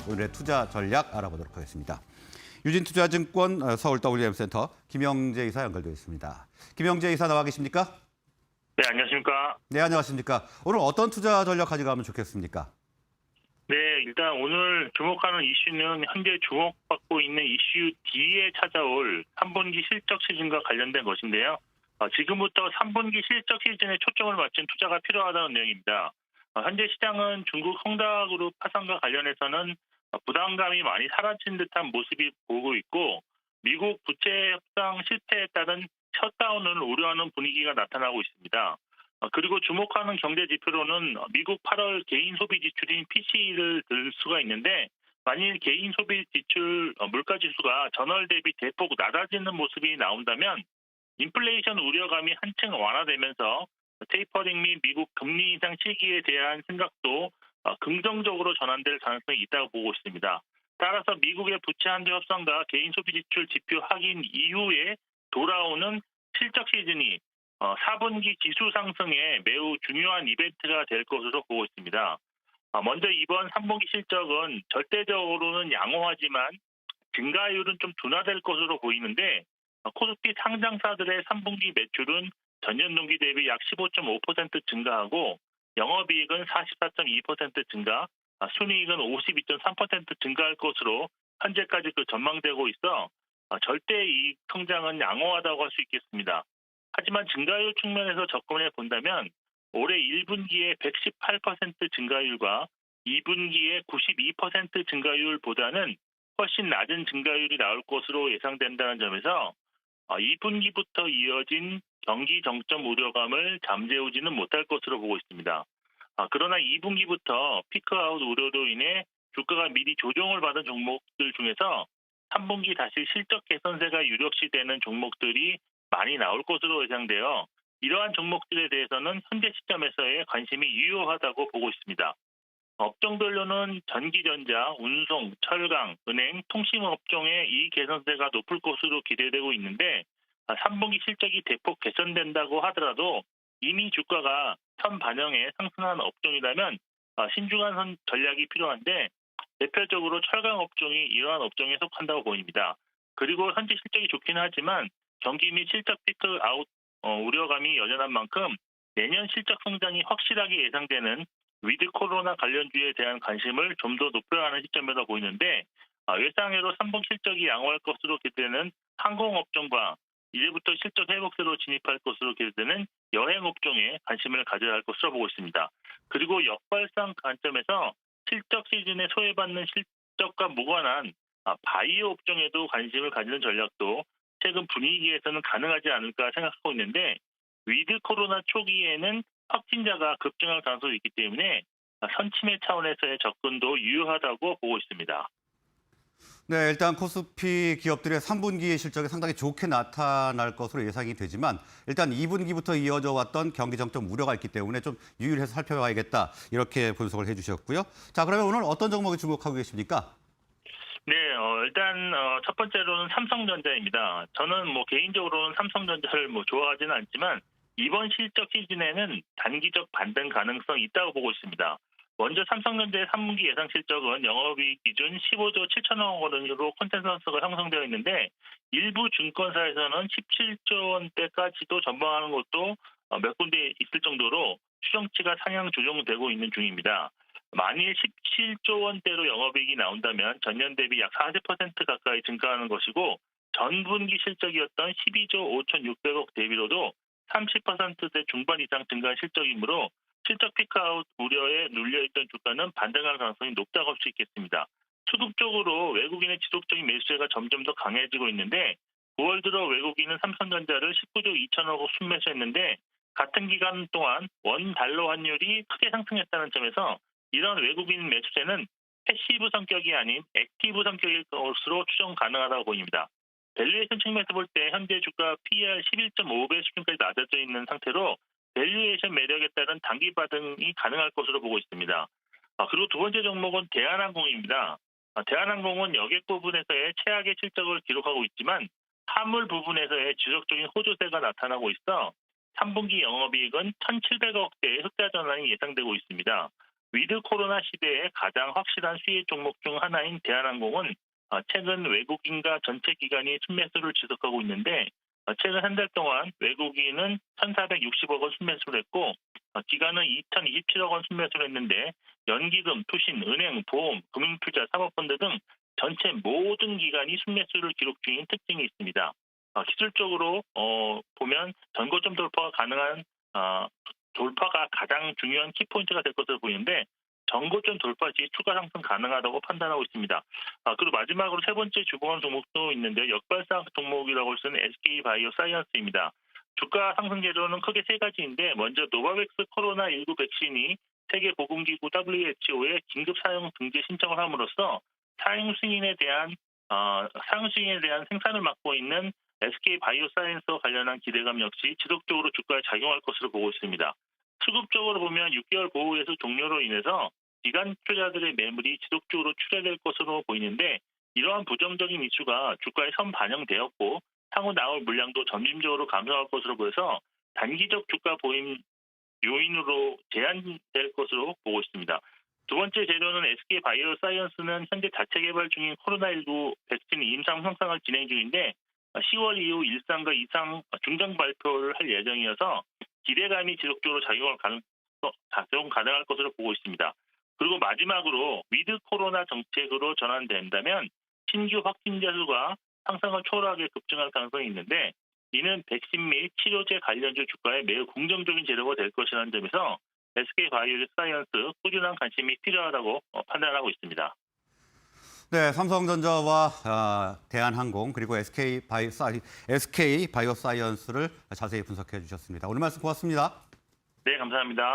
오늘의 투자 전략 알아보도록 하겠습니다. 유진투자증권 서울 WM센터 김영재 이사 연결되어 있습니다. 김영재 이사 나와 계십니까? 네, 안녕하십니까. 네, 안녕하십니까. 오늘 어떤 투자 전략 가져가면 좋겠습니까? 네, 일단 오늘 주목하는 이슈는 현재 주목받고 있는 이슈 뒤에 찾아올 3분기 실적 시즌과 관련된 것인데요. 지금부터 3분기 실적 시즌에 초점을 맞춘 투자가 필요하다는 내용입니다. 현재 시장은 중국 헝다그룹 파산과 관련해서는 부담감이 많이 사라진 듯한 모습이 보이고 있고, 미국 부채 협상 실패에 따른 셧다운을 우려하는 분위기가 나타나고 있습니다. 그리고 주목하는 경제 지표로는 미국 8월 개인 소비 지출인 PCE를 들 수가 있는데, 만일 개인 소비 지출 물가 지수가 전월 대비 대폭 낮아지는 모습이 나온다면 인플레이션 우려감이 한층 완화되면서 테이퍼링 및 미국 금리 인상 시기에 대한 생각도 긍정적으로 전환될 가능성이 있다고 보고 있습니다. 따라서 미국의 부채 한도 협상과 개인 소비 지출 지표 확인 이후에 돌아오는 실적 시즌이 4분기 지수 상승에 매우 중요한 이벤트가 될 것으로 보고 있습니다. 먼저 이번 3분기 실적은 절대적으로는 양호하지만 증가율은 좀 둔화될 것으로 보이는데, 코스피 상장사들의 3분기 매출은 전년 동기 대비 약 15.5% 증가하고 영업이익은 44.2% 증가, 순이익은 52.3% 증가할 것으로 현재까지 전망되고 있어 절대이익 성장은 양호하다고 할 수 있겠습니다. 하지만 증가율 측면에서 접근해 본다면 올해 1분기에 118% 증가율과 2분기에 92% 증가율보다는 훨씬 낮은 증가율이 나올 것으로 예상된다는 점에서 2분기부터 이어진 경기 정점 우려감을 잠재우지는 못할 것으로 보고 있습니다. 그러나 2분기부터 피크아웃 우려로 인해 주가가 미리 조정을 받은 종목들 중에서 3분기 다시 실적 개선세가 유력시 되는 종목들이 많이 나올 것으로 예상되어 이러한 종목들에 대해서는 현재 시점에서의 관심이 유효하다고 보고 있습니다. 업종별로는 전기전자, 운송, 철강, 은행, 통신 업종의 이익 개선세가 높을 것으로 기대되고 있는데, 3분기 실적이 대폭 개선된다고 하더라도 이미 주가가 선반영에 상승한 업종이라면 신중한 전략이 필요한데, 대표적으로 철강 업종이 이러한 업종에 속한다고 보입니다. 그리고 현재 실적이 좋긴 하지만 경기 및 실적 피크아웃 우려감이 여전한 만큼 내년 실적 성장이 확실하게 예상되는 위드 코로나 관련주에 대한 관심을 좀 더 높여가는 시점이라 보이는데, 예상외로 3분기 실적이 양호할 것으로 기대되는 항공업종과 이제부터 실적 회복세로 진입할 것으로 기대되는 여행업종에 관심을 가져야 할 것으로 보고 있습니다. 그리고 역발상 관점에서 실적 시즌에 소외받는 실적과 무관한 바이오 업종에도 관심을 가지는 전략도 최근 분위기에서는 가능하지 않을까 생각하고 있는데, 위드 코로나 초기에는 확진자가 급증할 가능성이 있기 때문에 선침해 차원에서의 접근도 유효하다고 보고 있습니다. 네, 일단 코스피 기업들의 3분기 실적이 상당히 좋게 나타날 것으로 예상이 되지만 일단 2분기부터 이어져 왔던 경기 정점 우려가 있기 때문에 좀 유의해서 살펴봐야겠다. 이렇게 분석을 해주셨고요. 자, 그러면 오늘 어떤 종목에 주목하고 계십니까? 네, 일단 첫 번째로는 삼성전자입니다. 저는 개인적으로는 삼성전자를 좋아하지는 않지만 이번 실적 시즌에는 단기적 반등 가능성이 있다고 보고 있습니다. 먼저 삼성전자의 3분기 예상 실적은 영업이익 기준 15조 7천억 원으로 컨센서스가 형성되어 있는데, 일부 증권사에서는 17조 원대까지도 전망하는 것도 몇 군데 있을 정도로 추정치가 상향 조정되고 있는 중입니다. 만일 17조 원대로 영업이익이 나온다면 전년 대비 약 40% 가까이 증가하는 것이고, 전분기 실적이었던 12조 5,600억 대비로도 30%대 중반 이상 증가한 실적이므로 실적 피크아웃 우려에 눌려있던 주가는 반등할 가능성이 높다고 할 수 있겠습니다. 수급적으로 외국인의 지속적인 매수세가 점점 더 강해지고 있는데, 9월 들어 외국인은 삼성전자를 19조 2천억 원 순매수했는데, 같은 기간 동안 원 달러 환율이 크게 상승했다는 점에서 이런 외국인 매수세는 패시브 성격이 아닌 액티브 성격일 것으로 추정 가능하다고 보입니다. 밸류에이션 측면에서 볼 때 현재 주가 PER 11.5배 수준까지 낮아져 있는 상태로 밸류에이션 매력에 따른 단기 반등이 가능할 것으로 보고 있습니다. 그리고 두 번째 종목은 대한항공입니다. 대한항공은 여객 부분에서의 최악의 실적을 기록하고 있지만 화물 부분에서의 지속적인 호조세가 나타나고 있어 3분기 영업이익은 1,700억대의 흑자 전환이 예상되고 있습니다. 위드 코로나 시대에 가장 확실한 수혜 종목 중 하나인 대한항공은 최근 외국인과 전체 기관이 순매수를 지속하고 있는데 최근 한 달 동안 외국인은 1,460억 원 순매수를 했고 기관은 2,027억 원 순매수를 했는데 연기금, 투신, 은행, 보험, 금융투자, 사모펀드 등 전체 모든 기관이 순매수를 기록 중인 특징이 있습니다. 기술적으로 보면 전고점 돌파가 가장 중요한 키포인트가 될 것으로 보이는데 전고점 돌파 시 추가 상승 가능하다고 판단하고 있습니다. 그리고 마지막으로 세 번째 주봉한 종목도 있는데 역발상 종목이라고 할 수 있는 SK바이오사이언스입니다. 주가 상승 재료는 크게 세 가지인데 먼저 노바백스 코로나19 백신이 세계보건기구 WHO에 긴급 사용 등재 신청을 함으로써 사용 승인에 대한 생산을 맡고 있는 SK바이오사이언스와 관련한 기대감 역시 지속적으로 주가에 작용할 것으로 보고 있습니다. 수급적으로 보면 6개월 보호예수 종료로 인해서 기관 투자자들의 매물이 지속적으로 출회될 것으로 보이는데 이러한 부정적인 이슈가 주가에 선 반영되었고 향후 나올 물량도 점진적으로 감소할 것으로 보여서 단기적 주가 보임 요인으로 제한될 것으로 보고 있습니다. 두 번째 재료는 SK바이오사이언스는 현재 자체 개발 중인 코로나19 백신 임상 형상을 진행 중인데 10월 이후 1상과 2상 중장 발표를 할 예정이어서 기대감이 지속적으로 작용 가능할 것으로 보고 있습니다. 그리고 마지막으로 위드 코로나 정책으로 전환된다면 신규 확진자 수가 상상을 초월하게 급증할 가능성이 있는데 이는 백신 및 치료제 관련주 주가에 매우 긍정적인 재료가 될 것이라는 점에서 SK바이오사이언스 꾸준한 관심이 필요하다고 판단하고 있습니다. 네, 삼성전자와 대한항공 그리고 SK바이오사이언스를 자세히 분석해 주셨습니다. 오늘 말씀 고맙습니다. 네, 감사합니다.